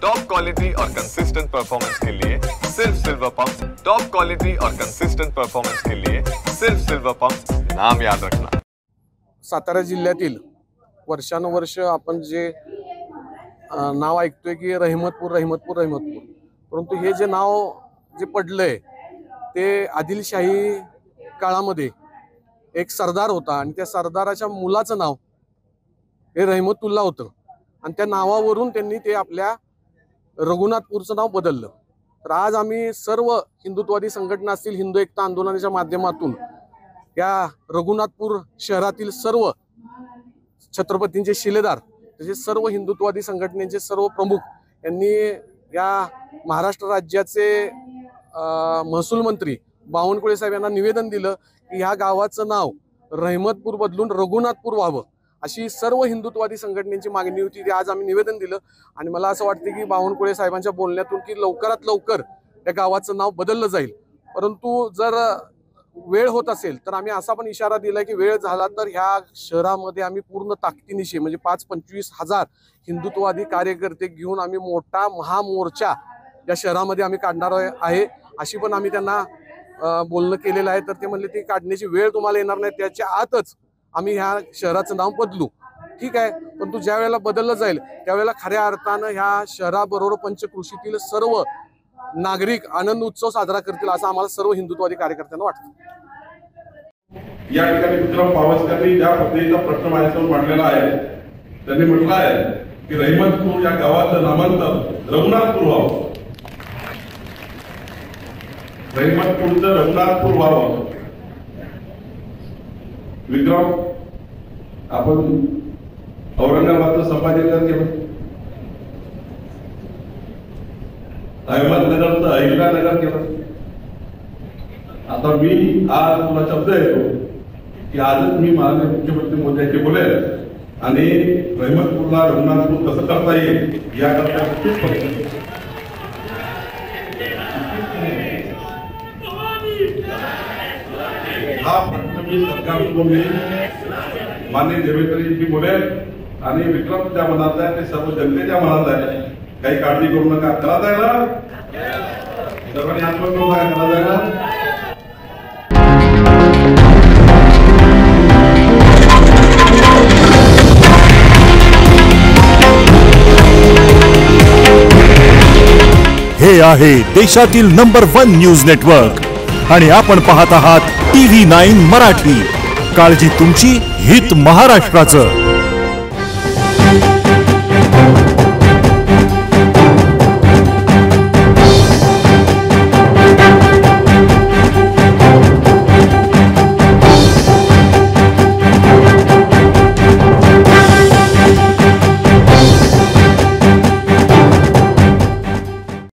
Top quality और consistent performance के लिए सिर्फ सिल्वर पंप। टॉप क्वालिटी और कंसिस्टेंट परफॉर्मेंस के लिए सिर्फ सिल्वर पंप, नाम याद रखना। सातारा जिल्ह्यातील वर्षानुवर्ष आपण जे नाव ऐकतोय की रहिमतपूर, परंतु हे जे नाव जे पडलंय ते आदिलशाही काळामध्ये एक सरदार होता आणि त्या सरदाराच्या मुलाचं नाव हे रहमतुल्ला होतं आणि त्या नावावरून त्यांनी ते आपल्या रघुनाथपूरचं नाव बदललं। तर आज आम्ही सर्व हिंदुत्ववादी संघटना असतील, हिंदू एकता आंदोलनाच्या माध्यमातून या रघुनाथपूर शहरातील सर्व छत्रपतींचे शिलेदार तसेच सर्व हिंदुत्ववादी संघटनेचे सर्व प्रमुख यांनी या महाराष्ट्र राज्याचे महसूल मंत्री बावनकुळे साहेब यांना निवेदन दिलं की ह्या गावाचं नाव रहमतपूर बदलून रघुनाथपूर व्हावं अशी सर्व हिंदुत्ववादी संघटनेची मागणी होती। ती आज आम्ही निवेदन दिलं आणि मला असं वाटतं की बावनकुळे साहेबांच्या बोलण्यातून की लवकरात लवकर या गावाचं नाव बदललं जाईल। परंतु जर वेळ होत असेल तर आम्ही असा पण इशारा दिलाय की वेळ झाला तर ह्या शहरामध्ये आम्ही पूर्ण ताकदीनिशी म्हणजे 5-25 हजार हिंदुत्ववादी कार्यकर्ते घेऊन आम्ही मोठा महामोर्चा या शहरामध्ये आम्ही काढणार आहे अशी पण आम्ही त्यांना बोलणं केलेलं आहे। तर ते म्हणले ती काढण्याची वेळ तुम्हाला येणार नाही, त्याच्या आतच आम्ही ह्या शहराचं नाव बदलू। ठीक आहे, परंतु ज्या वेळेला बदललं जाईल त्यावेळेला खऱ्या अर्थानं ह्या शहराबरोबर पंचक्रोशीतील सर्व नागरिक आनंद उत्सव साजरा करतील असं आम्हाला सर्व हिंदुत्ववादी कार्यकर्त्यांना वाटतं। या ठिकाणी विक्रम पावसकरांनी ज्या पद्धतीचा प्रश्न माझ्यासमोर मांडलेला आहे त्यांनी म्हटलं आहे की रहमतपूर या गावाचं नामांतर रघुनाथपूर व्हावं, रहमतपूरचं रघुनाथपूर व्हावं। विक्रम, आपण औरंगाबादचं संभाजीनगर केलं, अहमदनगरचं अहिल्यानगर केलं। आता मी आज तुला शब्द येतो की आजच मी माननीय मुख्यमंत्री मोदींचे बोलेल आणि रहमतपूरला रघुनाथपूर कसं करता येईल याकरता हा प्रश्न मी सरकारसमोर माननीय देवेंद्रजी बोलेल आणि विक्रम ज्या मनात आहे ते सर्व जनतेच्या मनात आहे। काही काळजी करू नका, करा जायला सर्वांनी आत्मविश्वास आहे, करा जायला। हे आहे देशातील नंबर 1 न्यूज नेटवर्क आणि आपण पाहत आहात TV9 मराठी। काळजी तुमची, हित महाराष्ट्राचं।